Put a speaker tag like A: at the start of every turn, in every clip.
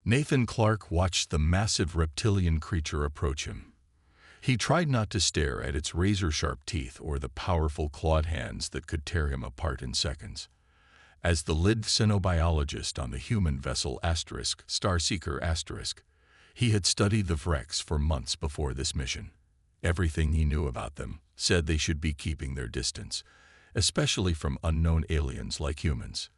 A: Nathan Clark watched the massive reptilian creature approach him. He tried not to stare at its razor-sharp teeth or the powerful clawed hands that could tear him apart in seconds. As the lead xenobiologist on the human vessel Starseeker*, he had studied the Vrex for months before this mission. Everything he knew about them said they should be keeping their distance, especially from unknown aliens like humans.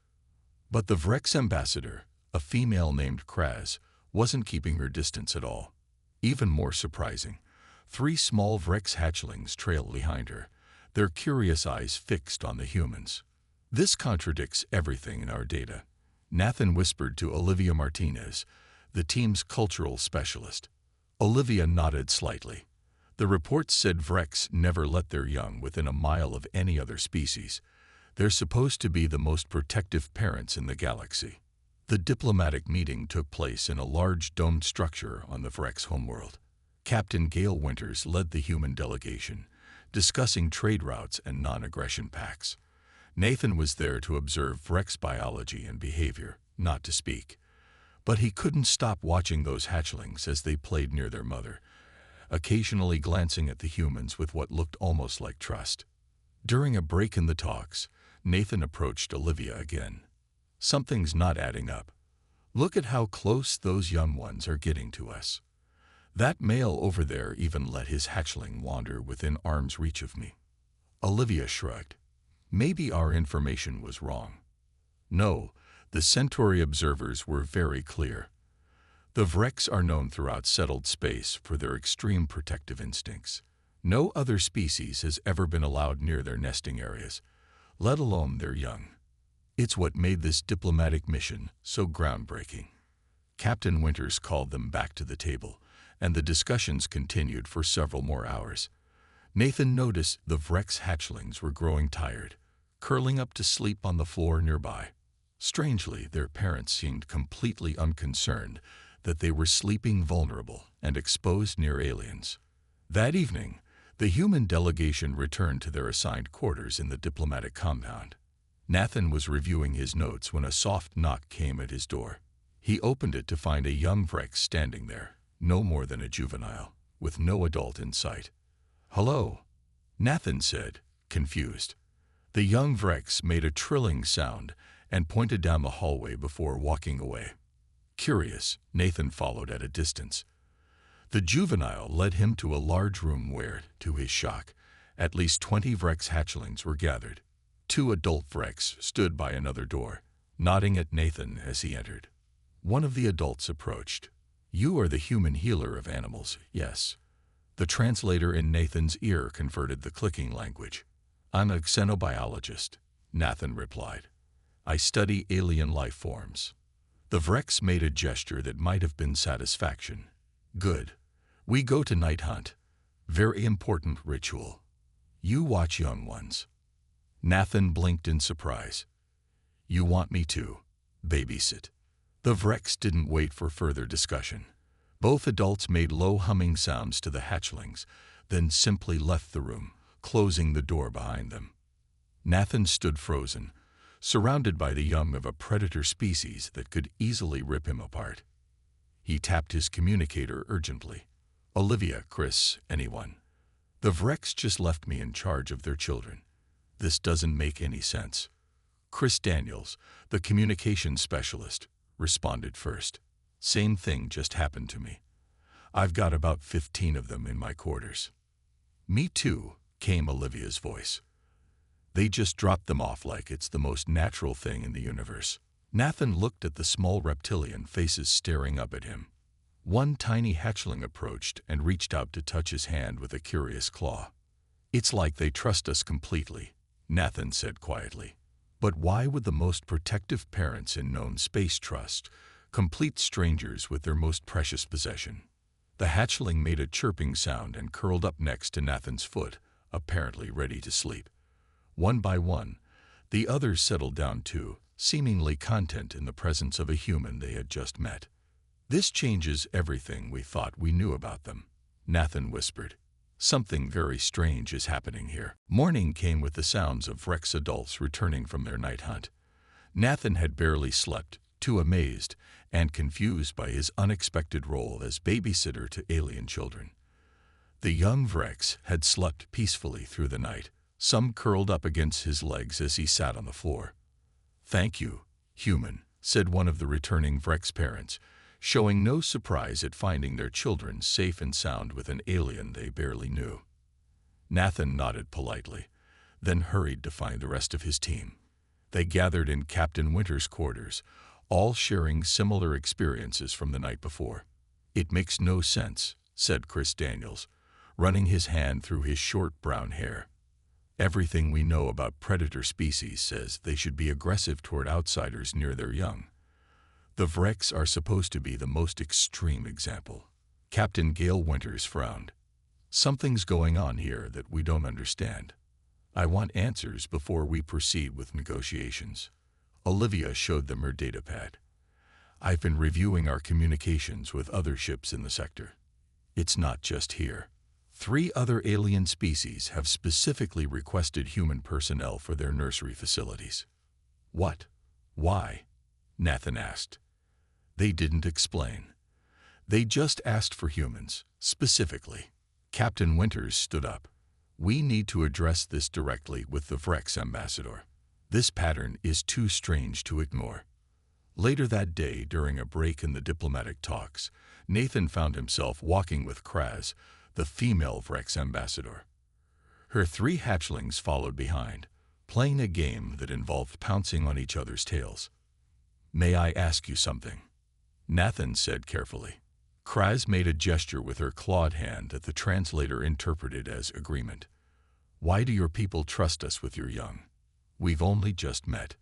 A: But the Vrex ambassador, a female named Kraz, wasn't keeping her distance at all. Even more surprising, 3 small Vrex hatchlings trailed behind her, their curious eyes fixed on the humans. "This contradicts everything in our data," Nathan whispered to Olivia Martinez, the team's cultural specialist. Olivia nodded slightly. The reports said Vrex never let their young within a mile of any other species. They're supposed to be the most protective parents in the galaxy. The diplomatic meeting took place in a large domed structure on the Vrex homeworld. Captain Gale Winters led the human delegation, discussing trade routes and non-aggression pacts. Nathan was there to observe Vrex biology and behavior, not to speak. But he couldn't stop watching those hatchlings as they played near their mother, occasionally glancing at the humans with what looked almost like trust. During a break in the talks, Nathan approached Olivia again. "Something's not adding up. Look at how close those young ones are getting to us. That male over there even let his hatchling wander within arm's reach of me." Olivia shrugged. "Maybe our information was wrong." No, the Centauri observers were very clear. The Vrex are known throughout settled space for their extreme protective instincts. No other species has ever been allowed near their nesting areas, let alone their young. It's what made this diplomatic mission so groundbreaking. Captain Winters called them back to the table, and the discussions continued for several more hours. Nathan noticed the Vrex hatchlings were growing tired, curling up to sleep on the floor nearby. Strangely, their parents seemed completely unconcerned that they were sleeping vulnerable and exposed near aliens. That evening, the human delegation returned to their assigned quarters in the diplomatic compound. Nathan was reviewing his notes when a soft knock came at his door. He opened it to find a young Vrex standing there, no more than a juvenile, with no adult in sight. "Hello," Nathan said, confused. The young Vrex made a trilling sound and pointed down the hallway before walking away. Curious, Nathan followed at a distance. The juvenile led him to a large room where, to his shock, at least 20 Vrex hatchlings were gathered. 2 adult Vrex stood by another door, nodding at Nathan as he entered. One of the adults approached. "You are the human healer of animals, yes?" The translator in Nathan's ear converted the clicking language. "I'm a xenobiologist," Nathan replied. "I study alien life forms." The Vrex made a gesture that might have been satisfaction. "Good. We go to night hunt. Very important ritual. You watch young ones." Nathan blinked in surprise. "You want me to babysit?" The Vrex didn't wait for further discussion. Both adults made low humming sounds to the hatchlings, then simply left the room, closing the door behind them. Nathan stood frozen, surrounded by the young of a predator species that could easily rip him apart. He tapped his communicator urgently. "Olivia, Chris, anyone. The Vrex just left me in charge of their children. This doesn't make any sense." Chris Daniels, the communications specialist, responded first. "Same thing just happened to me. I've got about 15 of them in my quarters." "Me too," came Olivia's voice. "They just dropped them off like it's the most natural thing in the universe." Nathan looked at the small reptilian faces staring up at him. One tiny hatchling approached and reached out to touch his hand with a curious claw. "It's like they trust us completely," Nathan said quietly. "But why would the most protective parents in known space trust complete strangers with their most precious possession?" The hatchling made a chirping sound and curled up next to Nathan's foot, apparently ready to sleep. One by one, the others settled down too, seemingly content in the presence of a human they had just met. "This changes everything we thought we knew about them," Nathan whispered. "Something very strange is happening here." Morning came with the sounds of Vrex adults returning from their night hunt. Nathan had barely slept, too amazed and confused by his unexpected role as babysitter to alien children. The young Vrex had slept peacefully through the night, some curled up against his legs as he sat on the floor. "Thank you, human," said one of the returning Vrex parents, showing no surprise at finding their children safe and sound with an alien they barely knew. Nathan nodded politely, then hurried to find the rest of his team. They gathered in Captain Winter's quarters, all sharing similar experiences from the night before. "It makes no sense," said Chris Daniels, running his hand through his short brown hair. "Everything we know about predator species says they should be aggressive toward outsiders near their young. The Vrex are supposed to be the most extreme example." Captain Gale Winters frowned. "Something's going on here that we don't understand. I want answers before we proceed with negotiations." Olivia showed them her datapad. "I've been reviewing our communications with other ships in the sector. It's not just here. 3 other alien species have specifically requested human personnel for their nursery facilities." "What? Why?" Nathan asked. "They didn't explain. They just asked for humans, specifically." Captain Winters stood up. "We need to address this directly with the Vrex ambassador. This pattern is too strange to ignore." Later that day, during a break in the diplomatic talks, Nathan found himself walking with Kraz, the female Vrex ambassador. Her 3 hatchlings followed behind, playing a game that involved pouncing on each other's tails. "May I ask you something?" Nathan said carefully. Kraz made a gesture with her clawed hand that the translator interpreted as agreement. "Why do your people trust us with your young? We've only just met."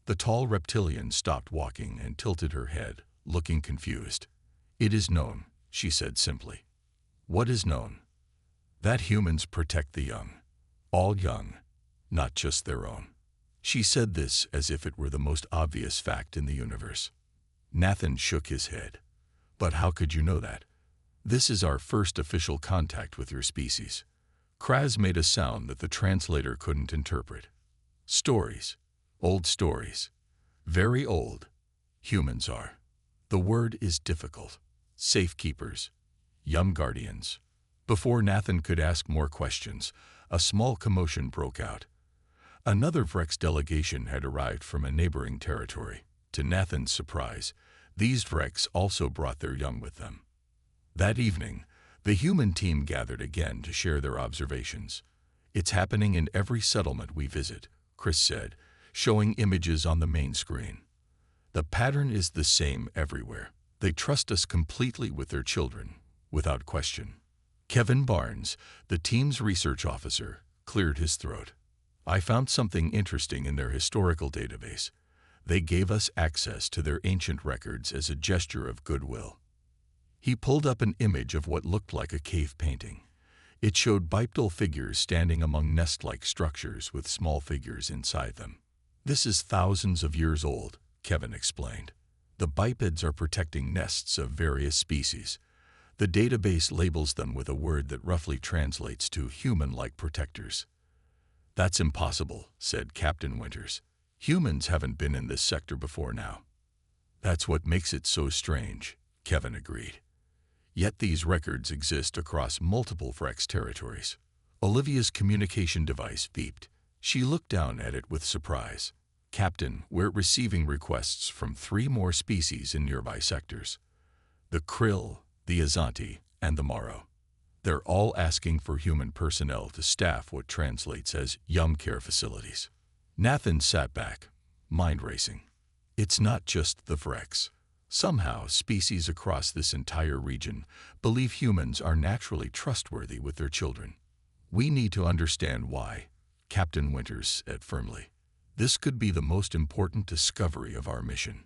A: The tall reptilian stopped walking and tilted her head, looking confused. "It is known," she said simply. "What is known?" "That humans protect the young. All young, not just their own." She said this as if it were the most obvious fact in the universe. Nathan shook his head. "But how could you know that? This is our first official contact with your species." Kraz made a sound that the translator couldn't interpret. "Stories. Old stories. Very old. Humans are. The word is difficult. Safekeepers. Young guardians." Before Nathan could ask more questions, a small commotion broke out. Another Vrex delegation had arrived from a neighboring territory. To Nathan's surprise, these Vrex also brought their young with them. That evening, the human team gathered again to share their observations. "It's happening in every settlement we visit," Chris said, showing images on the main screen. "The pattern is the same everywhere. They trust us completely with their children, without question." Kevin Barnes, the team's research officer, cleared his throat. "I found something interesting in their historical database. They gave us access to their ancient records as a gesture of goodwill." He pulled up an image of what looked like a cave painting. It showed bipedal figures standing among nest-like structures with small figures inside them. "This is thousands of years old," Kevin explained. "The bipeds are protecting nests of various species. The database labels them with a word that roughly translates to human-like protectors." "That's impossible," said Captain Winters. "Humans haven't been in this sector before now." "That's what makes it so strange," Kevin agreed. "Yet these records exist across multiple Vrex territories." Olivia's communication device beeped. She looked down at it with surprise. "Captain, we're receiving requests from 3 more species in nearby sectors. The Krill, the Azanti, and the Morrow. They're all asking for human personnel to staff what translates as young care facilities." Nathan sat back, mind racing. It's not just the Vrex. Somehow, species across this entire region believe humans are naturally trustworthy with their children. "We need to understand why," Captain Winters said firmly. "This could be the most important discovery of our mission."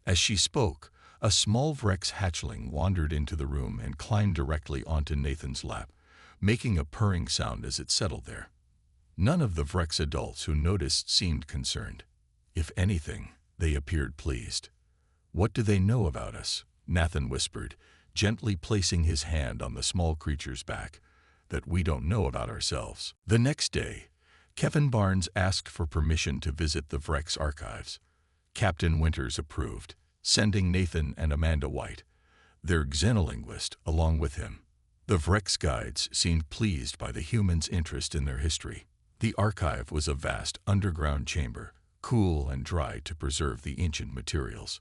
A: As she spoke, a small Vrex hatchling wandered into the room and climbed directly onto Nathan's lap, making a purring sound as it settled there. None of the Vrex adults who noticed seemed concerned. If anything, they appeared pleased. "What do they know about us?" Nathan whispered, gently placing his hand on the small creature's back. "That we don't know about ourselves." The next day, Kevin Barnes asked for permission to visit the Vrex archives. Captain Winters approved. sending Nathan and Amanda White, their xenolinguist, along with him. The Vrex guides seemed pleased by the humans' interest in their history. The archive was a vast underground chamber, cool and dry to preserve the ancient materials.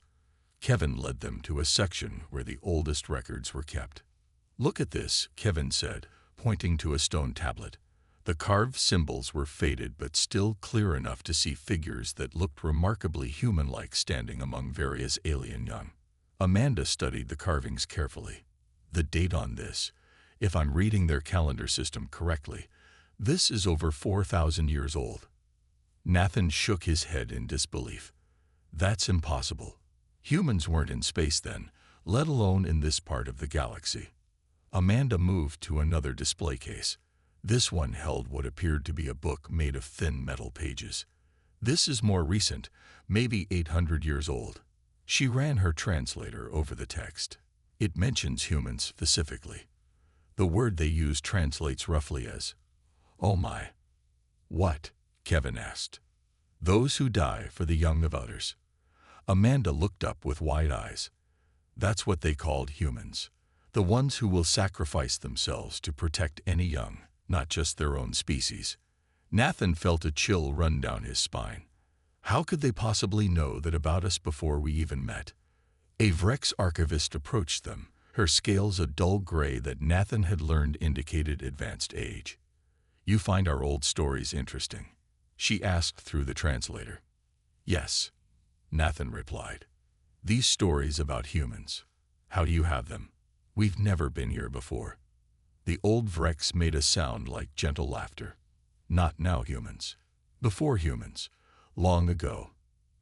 A: Kevin led them to a section where the oldest records were kept. "Look at this," Kevin said, pointing to a stone tablet. The carved symbols were faded but still clear enough to see figures that looked remarkably human-like standing among various alien young. Amanda studied the carvings carefully. The date on this, if I'm reading their calendar system correctly, this is over 4,000 years old. Nathan shook his head in disbelief. That's impossible. Humans weren't in space then, let alone in this part of the galaxy. Amanda moved to another display case. This one held what appeared to be a book made of thin metal pages. This is more recent, maybe 800 years old. She ran her translator over the text. It mentions humans specifically. The word they use translates roughly as, "Oh my." "What?" Kevin asked. "Those who die for the young of others." Amanda looked up with wide eyes. That's what they called humans. The ones who will sacrifice themselves to protect any young, not just their own species. Nathan felt a chill run down his spine. How could they possibly know that about us before we even met? A Vrex archivist approached them, her scales a dull gray that Nathan had learned indicated advanced age. "You find our old stories interesting?" she asked through the translator. "Yes," Nathan replied. "These stories about humans. How do you have them? We've never been here before." The old Vrex made a sound like gentle laughter. "Not now, humans. Before humans. Long ago.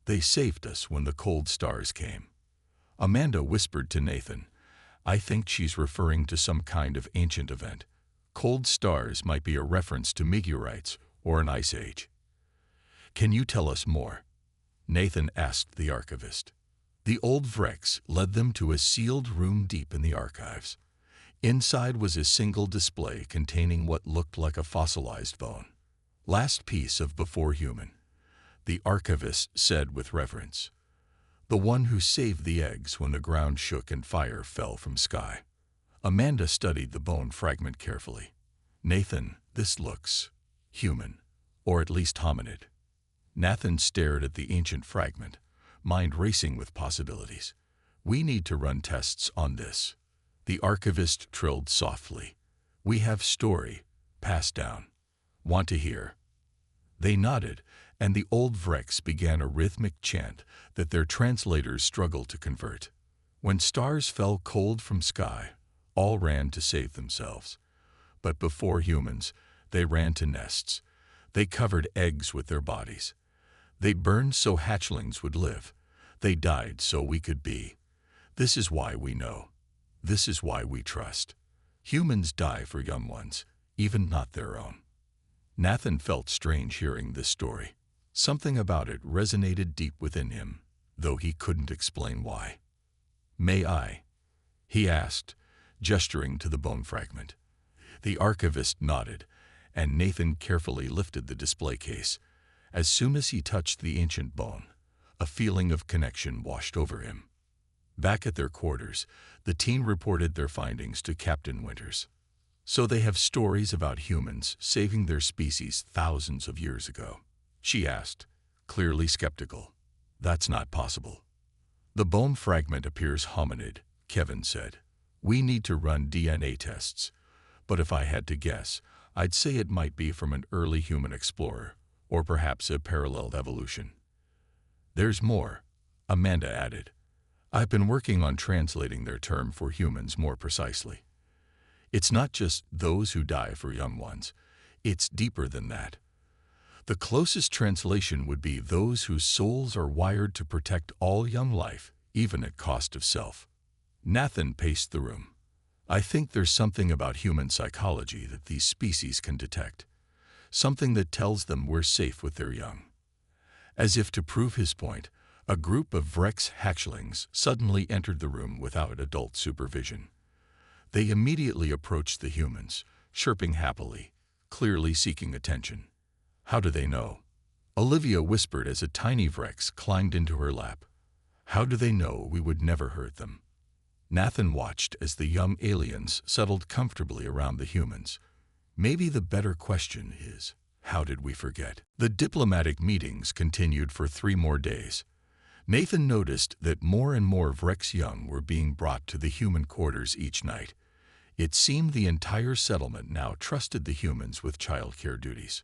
A: They saved us when the cold stars came." Amanda whispered to Nathan, "I think she's referring to some kind of ancient event. Cold stars might be a reference to meteorites or an ice age." "Can you tell us more?" Nathan asked the archivist. The old Vrex led them to a sealed room deep in the archives. Inside was a single display containing what looked like a fossilized bone. "Last piece of before human," the archivist said with reverence. "The one who saved the eggs when the ground shook and fire fell from sky." Amanda studied the bone fragment carefully. "Nathan, this looks human, or at least hominid." Nathan stared at the ancient fragment, mind racing with possibilities. "We need to run tests on this." The archivist trilled softly. "We have story, passed down. Want to hear?" They nodded, and the old Vrex began a rhythmic chant that their translators struggled to convert. "When stars fell cold from sky, all ran to save themselves. But before humans, they ran to nests. They covered eggs with their bodies. They burned so hatchlings would live. They died so we could be. This is why we know. This is why we trust. Humans die for young ones, even not their own." Nathan felt strange hearing this story. Something about it resonated deep within him, though he couldn't explain why. "May I?" he asked, gesturing to the bone fragment. The archivist nodded, and Nathan carefully lifted the display case. As soon as he touched the ancient bone, a feeling of connection washed over him. Back at their quarters, the team reported their findings to Captain Winters. "So they have stories about humans saving their species thousands of years ago?" she asked, clearly skeptical. "That's not possible." "The bone fragment appears hominid," Kevin said. "We need to run DNA tests, but if I had to guess, I'd say it might be from an early human explorer, or perhaps a parallel evolution." "There's more," Amanda added. "I've been working on translating their term for humans more precisely. It's not just those who die for young ones. It's deeper than that. The closest translation would be those whose souls are wired to protect all young life, even at cost of self." Nathan paced the room. "I think there's something about human psychology that these species can detect. Something that tells them we're safe with their young." As if to prove his point, a group of Vrex hatchlings suddenly entered the room without adult supervision. They immediately approached the humans, chirping happily, clearly seeking attention. "How do they know?" Olivia whispered as a tiny Vrex climbed into her lap. How do they know we would never hurt them? Nathan watched as the young aliens settled comfortably around the humans. Maybe the better question is, how did we forget? The diplomatic meetings continued for 3 more days. Nathan noticed that more and more Vrex young were being brought to the human quarters each night. It seemed the entire settlement now trusted the humans with childcare duties.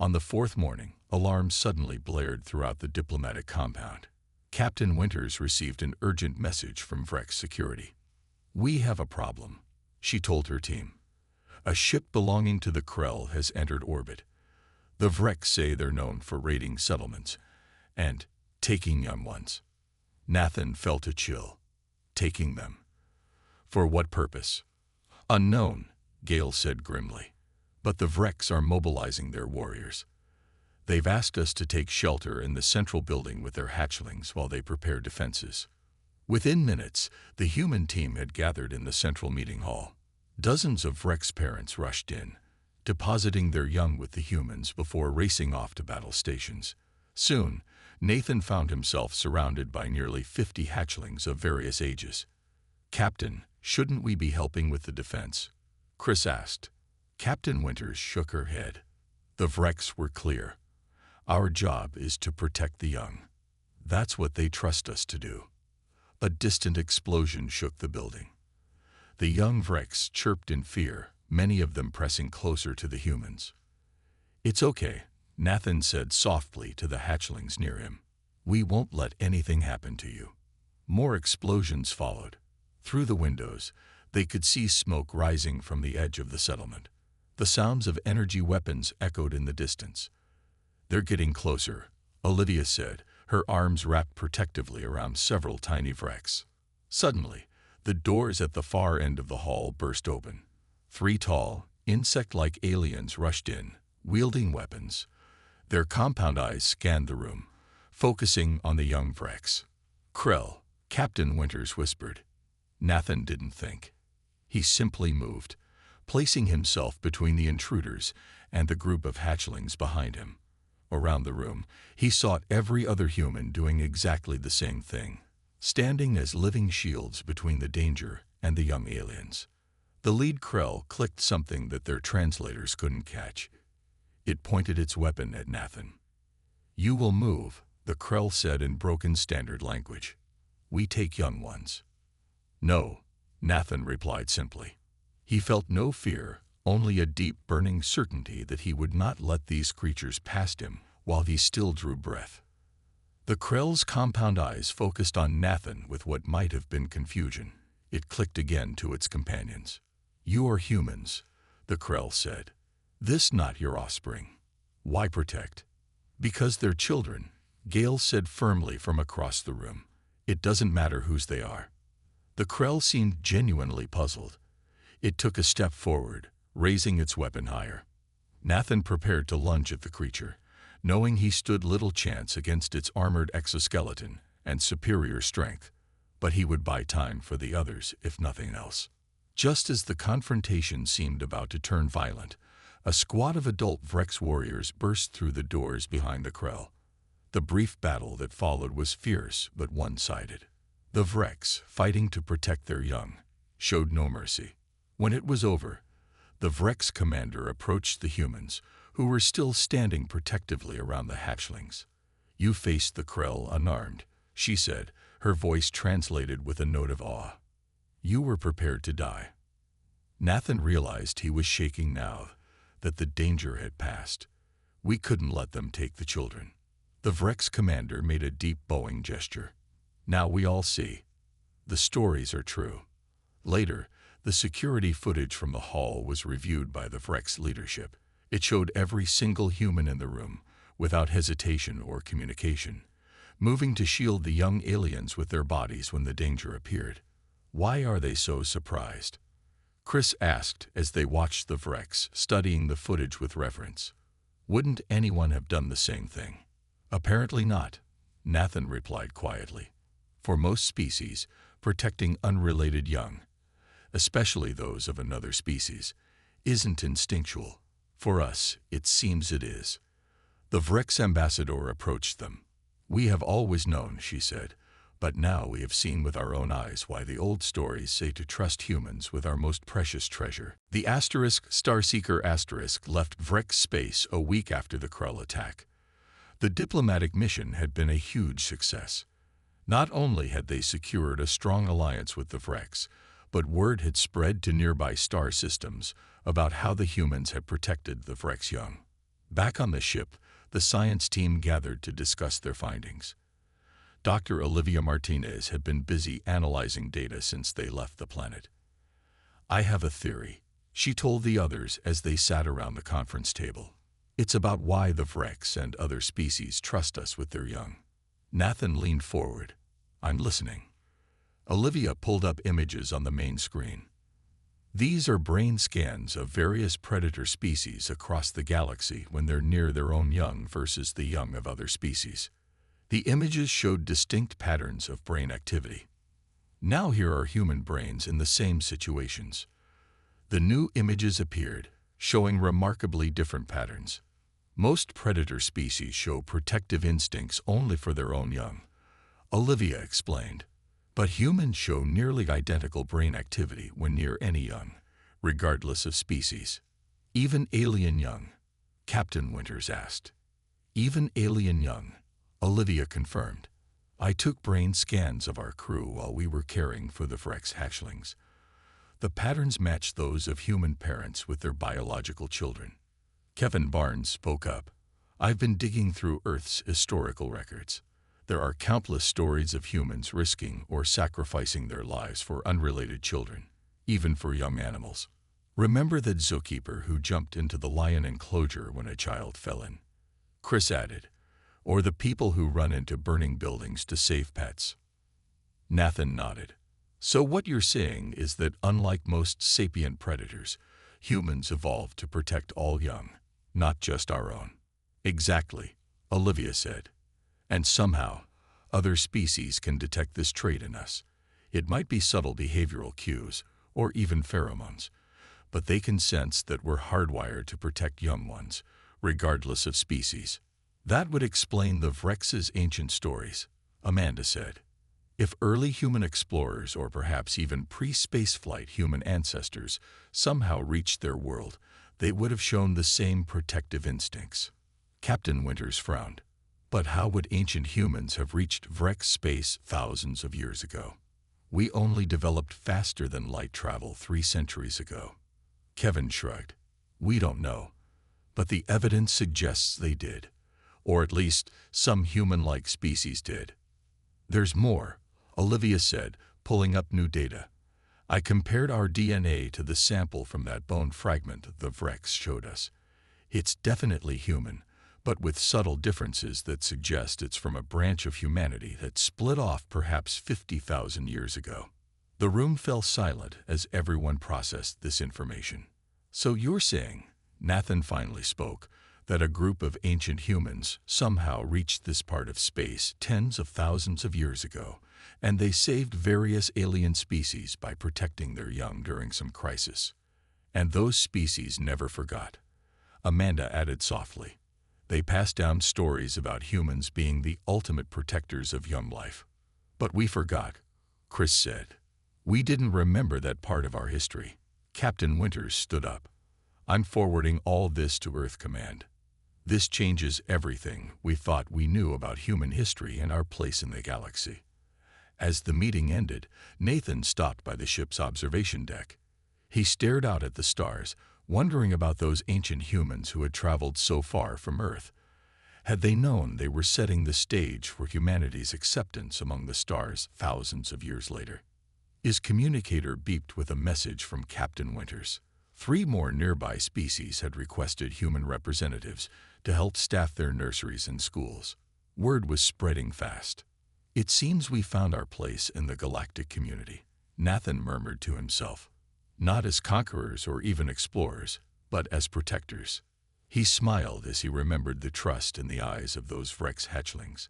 A: On the 4th morning, alarms suddenly blared throughout the diplomatic compound. Captain Winters received an urgent message from Vrex Security. "We have a problem," she told her team. "A ship belonging to the Krell has entered orbit. The Vrex say they're known for raiding settlements and taking young ones." Nathan felt a chill. Taking them? For what purpose? "Unknown," Gale said grimly. "But the Vrex are mobilizing their warriors. They've asked us to take shelter in the central building with their hatchlings while they prepare defenses." Within minutes, the human team had gathered in the central meeting hall. Dozens of Vrex parents rushed in, depositing their young with the humans before racing off to battle stations. Soon, Nathan found himself surrounded by nearly 50 hatchlings of various ages. "Captain, shouldn't we be helping with the defense?" Chris asked. Captain Winters shook her head. The Vrex were clear. "Our job is to protect the young. That's what they trust us to do." A distant explosion shook the building. The young Vrex chirped in fear, many of them pressing closer to the humans. "It's okay," Nathan said softly to the hatchlings near him. "We won't let anything happen to you." More explosions followed. Through the windows, they could see smoke rising from the edge of the settlement. The sounds of energy weapons echoed in the distance. "They're getting closer," Olivia said, her arms wrapped protectively around several tiny Vrex. Suddenly, the doors at the far end of the hall burst open. 3 tall, insect-like aliens rushed in, wielding weapons. Their compound eyes scanned the room, focusing on the young Vrex. "Krell," Captain Winters whispered. Nathan didn't think. He simply moved, placing himself between the intruders and the group of hatchlings behind him. Around the room, he saw every other human doing exactly the same thing, standing as living shields between the danger and the young aliens. The lead Krell clicked something that their translators couldn't catch. It pointed its weapon at Nathan. "You will move," the Krell said in broken standard language. "We take young ones." "No," Nathan replied simply. He felt no fear, only a deep burning certainty that he would not let these creatures past him while he still drew breath. The Krell's compound eyes focused on Nathan with what might have been confusion. It clicked again to its companions. "You are humans," the Krell said. "This not your offspring. Why protect?" "Because they're children," Gale said firmly from across the room. "It doesn't matter whose they are." The Krell seemed genuinely puzzled. It took a step forward, raising its weapon higher. Nathan prepared to lunge at the creature, knowing he stood little chance against its armored exoskeleton and superior strength, but he would buy time for the others if nothing else. Just as the confrontation seemed about to turn violent, a squad of adult Vrex warriors burst through the doors behind the Krell. The brief battle that followed was fierce but one-sided. The Vrex, fighting to protect their young, showed no mercy. When it was over, the Vrex commander approached the humans, who were still standing protectively around the hatchlings. "You faced the Krell unarmed," she said, her voice translated with a note of awe. "You were prepared to die." Nathan realized he was shaking now, that the danger had passed. "We couldn't let them take the children." The Vrex commander made a deep bowing gesture. "Now we all see. The stories are true." Later, the security footage from the hall was reviewed by the Vrex leadership. It showed every single human in the room, without hesitation or communication, moving to shield the young aliens with their bodies when the danger appeared. "Why are they so surprised?" Chris asked as they watched the Vrex studying the footage with reverence. "Wouldn't anyone have done the same thing?" "Apparently not," Nathan replied quietly. "For most species, protecting unrelated young, especially those of another species, isn't instinctual. For us, it seems it is." The Vrex ambassador approached them. "We have always known," she said, But now we have seen with our own eyes why the old stories say to trust humans with our most precious treasure. The Starseeker left Vrex space a week after the Krull attack. The diplomatic mission had been a huge success. Not only had they secured a strong alliance with the Vrex, but word had spread to nearby star systems about how the humans had protected the Vrex young. Back on the ship, the science team gathered to discuss their findings. Dr. Olivia Martinez had been busy analyzing data since they left the planet. "I have a theory," she told the others as they sat around the conference table. "It's about why the Vrex and other species trust us with their young." Nathan leaned forward. "I'm listening." Olivia pulled up images on the main screen. These are brain scans of various predator species across the galaxy when they're near their own young versus the young of other species. The images showed distinct patterns of brain activity. Now here are human brains in the same situations. The new images appeared, showing remarkably different patterns. Most predator species show protective instincts only for their own young, Olivia explained. But humans show nearly identical brain activity when near any young, regardless of species. "Even alien young?" Captain Winters asked. "Even alien young," Olivia confirmed. "I took brain scans of our crew while we were caring for the Vrex hatchlings. The patterns matched those of human parents with their biological children." Kevin Barnes spoke up. "I've been digging through Earth's historical records. There are countless stories of humans risking or sacrificing their lives for unrelated children, even for young animals. Remember that zookeeper who jumped into the lion enclosure when a child fell in?" Chris added. "Or the people who run into burning buildings to save pets." Nathan nodded. "So what you're saying is that unlike most sapient predators, humans evolved to protect all young, not just our own." "Exactly," Olivia said. "And somehow, other species can detect this trait in us. It might be subtle behavioral cues, or even pheromones, but they can sense that we're hardwired to protect young ones, regardless of species." "That would explain the Vrex's ancient stories," Amanda said. "If early human explorers or perhaps even pre-spaceflight human ancestors somehow reached their world, they would have shown the same protective instincts." Captain Winters frowned. "But how would ancient humans have reached Vrex space thousands of years ago? We only developed faster than light travel 3 centuries ago." Kevin shrugged. "We don't know, but the evidence suggests they did, or at least some human-like species did." "There's more," Olivia said, pulling up new data. "I compared our DNA to the sample from that bone fragment the Vrex showed us. It's definitely human, but with subtle differences that suggest it's from a branch of humanity that split off perhaps 50,000 years ago." The room fell silent as everyone processed this information. "So you're saying," Nathan finally spoke, "that a group of ancient humans somehow reached this part of space tens of thousands of years ago, and they saved various alien species by protecting their young during some crisis. And those species never forgot," Amanda added softly. "They passed down stories about humans being the ultimate protectors of young life." "But we forgot," Chris said. "We didn't remember that part of our history." Captain Winters stood up. "I'm forwarding all this to Earth Command. This changes everything we thought we knew about human history and our place in the galaxy." As the meeting ended, Nathan stopped by the ship's observation deck. He stared out at the stars, wondering about those ancient humans who had traveled so far from Earth. Had they known they were setting the stage for humanity's acceptance among the stars thousands of years later? His communicator beeped with a message from Captain Winters. 3 more nearby species had requested human representatives to help staff their nurseries and schools. Word was spreading fast. "It seems we found our place in the galactic community," Nathan murmured to himself. "Not as conquerors or even explorers, but as protectors." He smiled as he remembered the trust in the eyes of those Vrex hatchlings.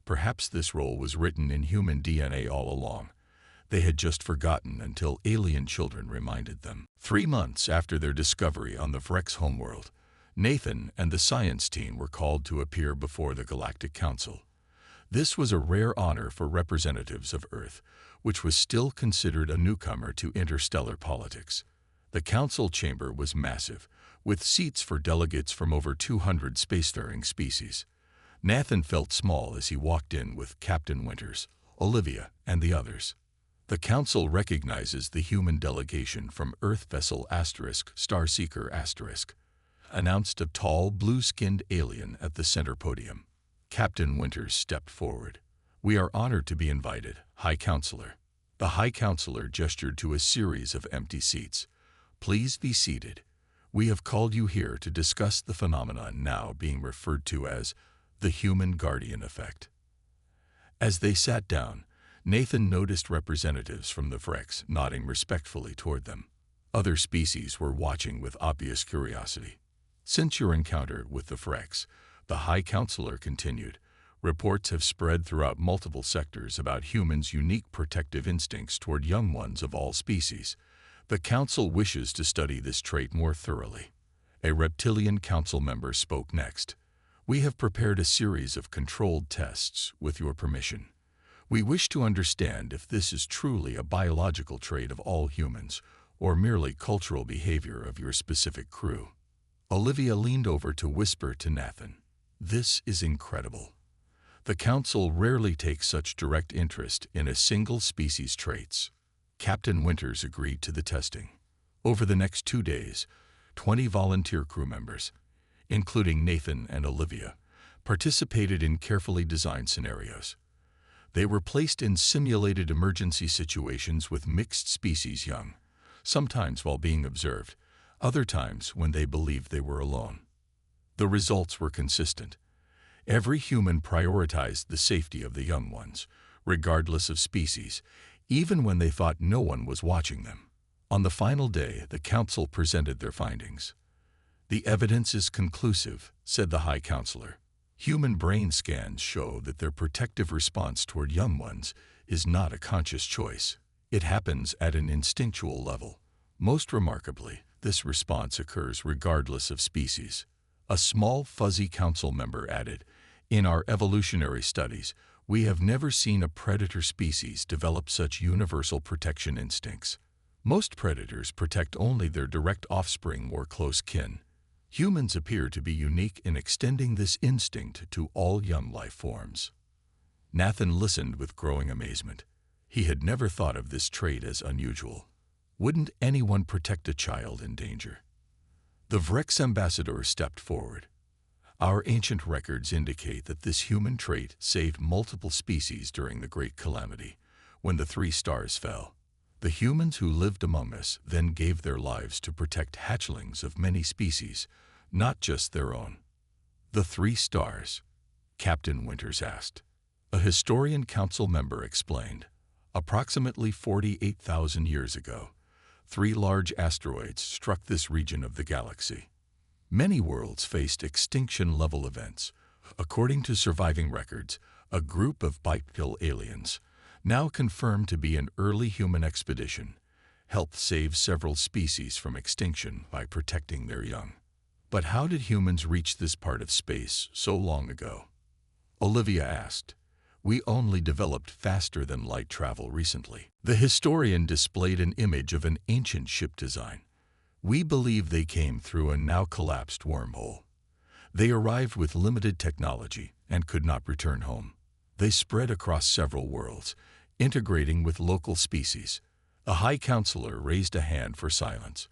A: Perhaps this role was written in human DNA all along. They had just forgotten until alien children reminded them. 3 months after their discovery on the Vrex homeworld, Nathan and the science team were called to appear before the Galactic Council. This was a rare honor for representatives of Earth, which was still considered a newcomer to interstellar politics. The council chamber was massive, with seats for delegates from over 200 spacefaring species. Nathan felt small as he walked in with Captain Winters, Olivia, and the others. The council recognizes the human delegation from Earth vessel Starseeker*, announced a tall, blue-skinned alien at the center podium. Captain Winters stepped forward. "We are honored to be invited, High Counselor." The High Counselor gestured to a series of empty seats. "Please be seated. We have called you here to discuss the phenomenon now being referred to as the human guardian effect." As they sat down, Nathan noticed representatives from the Frex nodding respectfully toward them. Other species were watching with obvious curiosity. "Since your encounter with the Frex," the High Counselor continued, "reports have spread throughout multiple sectors about humans' unique protective instincts toward young ones of all species. The Council wishes to study this trait more thoroughly." A reptilian council member spoke next. "We have prepared a series of controlled tests, with your permission. We wish to understand if this is truly a biological trait of all humans, or merely cultural behavior of your specific crew." Olivia leaned over to whisper to Nathan, "This is incredible. The Council rarely takes such direct interest in a single species' traits." Captain Winters agreed to the testing. Over the next 2 days, 20 volunteer crew members, including Nathan and Olivia, participated in carefully designed scenarios. They were placed in simulated emergency situations with mixed species young, sometimes while being observed, other times when they believed they were alone. The results were consistent. Every human prioritized the safety of the young ones, regardless of species, even when they thought no one was watching them. On the final day, the Council presented their findings. "The evidence is conclusive," said the High Counselor. "Human brain scans show that their protective response toward young ones is not a conscious choice. It happens at an instinctual level. Most remarkably, this response occurs regardless of species." A small, fuzzy council member added, "In our evolutionary studies, we have never seen a predator species develop such universal protection instincts. Most predators protect only their direct offspring or close kin. Humans appear to be unique in extending this instinct to all young life forms." Nathan listened with growing amazement. He had never thought of this trait as unusual. Wouldn't anyone protect a child in danger? The Vrex ambassador stepped forward. "Our ancient records indicate that this human trait saved multiple species during the Great Calamity, when the 3 stars fell. The humans who lived among us then gave their lives to protect hatchlings of many species, not just their own." "The 3 stars?" Captain Winters asked. A historian council member explained. "Approximately 48,000 years ago, 3 large asteroids struck this region of the galaxy. Many worlds faced extinction-level events. According to surviving records, a group of bipedal aliens, now confirmed to be an early human expedition, helped save several species from extinction by protecting their young." "But how did humans reach this part of space so long ago?" Olivia asked. "We only developed faster-than-light travel recently." The historian displayed an image of an ancient ship design. "We believe they came through a now-collapsed wormhole. They arrived with limited technology and could not return home. They spread across several worlds, integrating with local species." A High Counselor raised a hand for silence.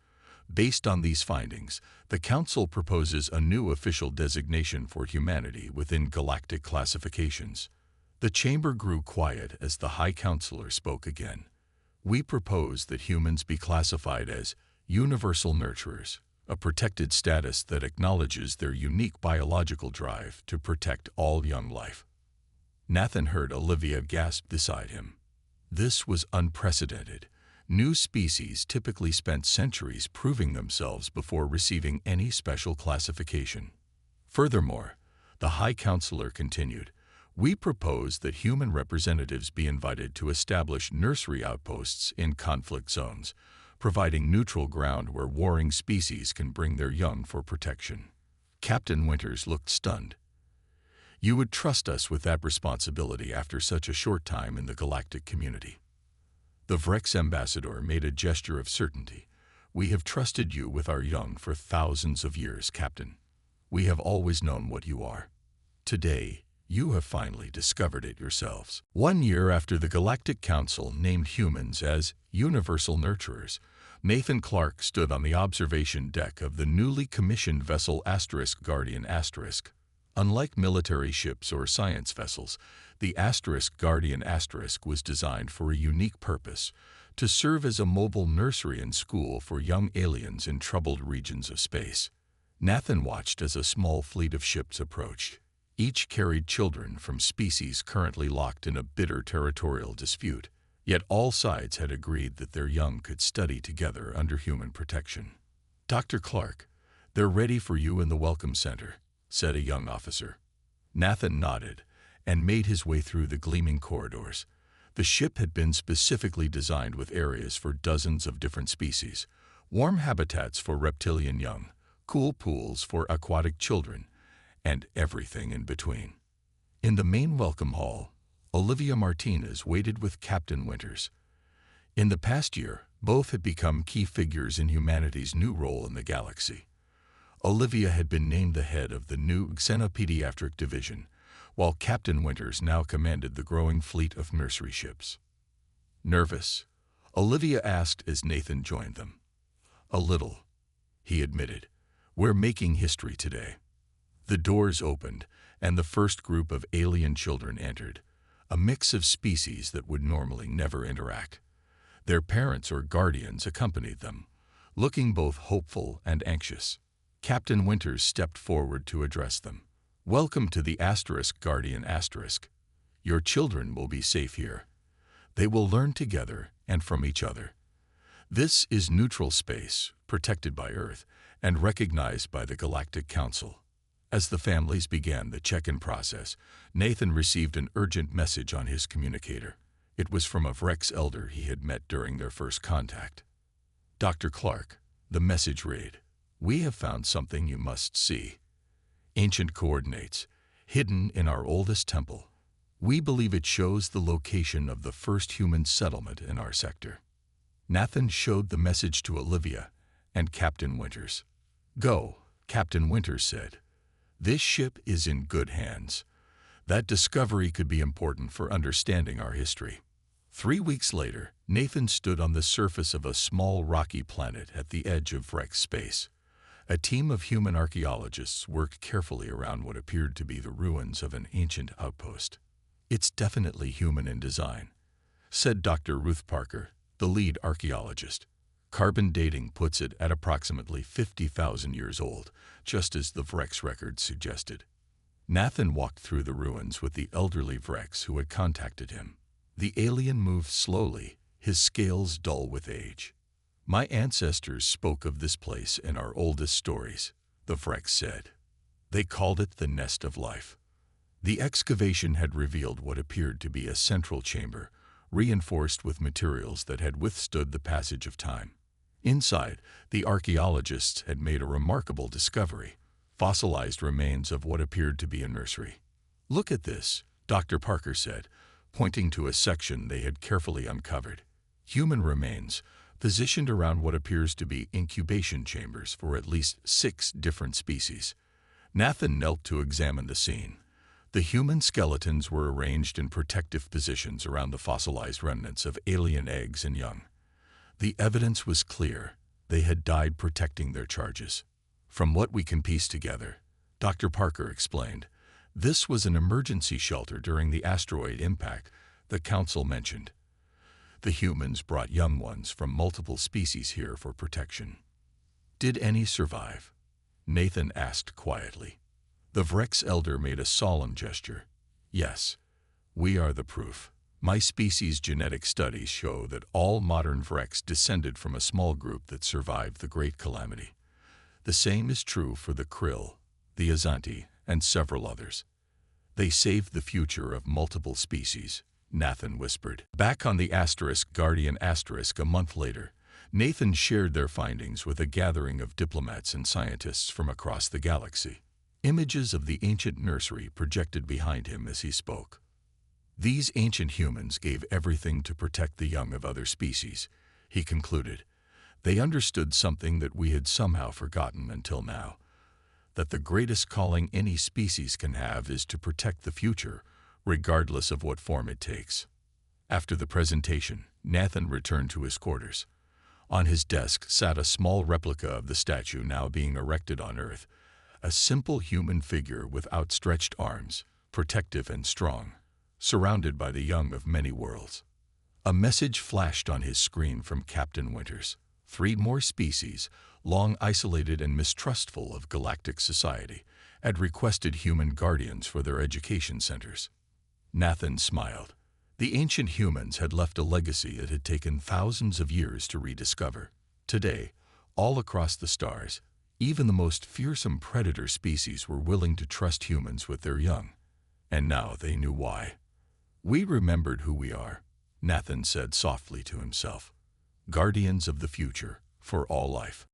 A: Based on these findings, the Council proposes a new official designation for humanity within galactic classifications. The chamber grew quiet as the High Counselor spoke again. "We propose that humans be classified as universal nurturers, a protected status that acknowledges their unique biological drive to protect all young life." Nathan heard Olivia gasp beside him. This was unprecedented. New species typically spent centuries proving themselves before receiving any special classification. Furthermore, the High Counselor continued, "We propose that human representatives be invited to establish nursery outposts in conflict zones, providing neutral ground where warring species can bring their young for protection." Captain Winters looked stunned. You would trust us with that responsibility after such a short time in the galactic community. The Vrex ambassador made a gesture of certainty. We have trusted you with our young for thousands of years, Captain. We have always known what you are. Today, you have finally discovered it yourselves. 1 year after the Galactic Council named humans as universal nurturers, Nathan Clark stood on the observation deck of the newly commissioned vessel Guardian ***. Unlike military ships or science vessels, the Guardian *** was designed for a unique purpose, to serve as a mobile nursery and school for young aliens in troubled regions of space. Nathan watched as a small fleet of ships approached. Each carried children from species currently locked in a bitter territorial dispute, yet all sides had agreed that their young could study together under human protection. "Dr. Clark, they're ready for you in the Welcome Center," said a young officer. Nathan nodded and made his way through the gleaming corridors. The ship had been specifically designed with areas for dozens of different species, warm habitats for reptilian young, cool pools for aquatic children, and everything in between. In the main welcome hall, Olivia Martinez waited with Captain Winters. In the past year, both had become key figures in humanity's new role in the galaxy. Olivia had been named the head of the new Xenopediatric Division, while Captain Winters now commanded the growing fleet of nursery ships. Nervous, Olivia asked as Nathan joined them. "A little," he admitted. "We're making history today." The doors opened, and the first group of alien children entered, a mix of species that would normally never interact. Their parents or guardians accompanied them, looking both hopeful and anxious. Captain Winters stepped forward to address them. "Welcome to the Guardian ***. Your children will be safe here. They will learn together and from each other. This is neutral space, protected by Earth, and recognized by the Galactic Council." As the families began the check-in process, Nathan received an urgent message on his communicator. It was from a Vrex elder he had met during their first contact. "Dr. Clark," the message read, "we have found something you must see. Ancient coordinates, hidden in our oldest temple. We believe it shows the location of the first human settlement in our sector." Nathan showed the message to Olivia and Captain Winters. "Go," Captain Winters said. "This ship is in good hands. That discovery could be important for understanding our history." 3 weeks later, Nathan stood on the surface of a small rocky planet at the edge of Vrex space. A team of human archaeologists worked carefully around what appeared to be the ruins of an ancient outpost. "It's definitely human in design," said Dr. Ruth Parker, the lead archaeologist. "Carbon dating puts it at approximately 50,000 years old, just as the Vrex record suggested." Nathan walked through the ruins with the elderly Vrex who had contacted him. The alien moved slowly, his scales dull with age. "My ancestors spoke of this place in our oldest stories," the Vrex said. "They called it the Nest of Life." The excavation had revealed what appeared to be a central chamber, reinforced with materials that had withstood the passage of time. Inside, the archaeologists had made a remarkable discovery: fossilized remains of what appeared to be a nursery. "Look at this," Dr. Parker said, pointing to a section they had carefully uncovered. "Human remains, positioned around what appears to be incubation chambers for at least 6 different species." Nathan knelt to examine the scene. The human skeletons were arranged in protective positions around the fossilized remnants of alien eggs and young. The evidence was clear. They had died protecting their charges. "From what we can piece together," Dr. Parker explained, "this was an emergency shelter during the asteroid impact the Council mentioned. The humans brought young ones from multiple species here for protection." "Did any survive?" Nathan asked quietly. The Vrex elder made a solemn gesture. "Yes, we are the proof. My species' genetic studies show that all modern Vrex descended from a small group that survived the Great Calamity. The same is true for the Krill, the Azanti, and several others. They saved the future of multiple species," Nathan whispered. Back on the Guardian *** a month later, Nathan shared their findings with a gathering of diplomats and scientists from across the galaxy. Images of the ancient nursery projected behind him as he spoke. These ancient humans gave everything to protect the young of other species, he concluded. They understood something that we had somehow forgotten until now, that the greatest calling any species can have is to protect the future, regardless of what form it takes. After the presentation, Nathan returned to his quarters. On his desk sat a small replica of the statue now being erected on Earth, a simple human figure with outstretched arms, protective and strong, surrounded by the young of many worlds. A message flashed on his screen from Captain Winters. 3 more species, long isolated and mistrustful of galactic society, had requested human guardians for their education centers. Nathan smiled. The ancient humans had left a legacy it had taken thousands of years to rediscover. Today, all across the stars, even the most fearsome predator species were willing to trust humans with their young. And now they knew why. We remembered who we are, Nathan said softly to himself. Guardians of the future for all life.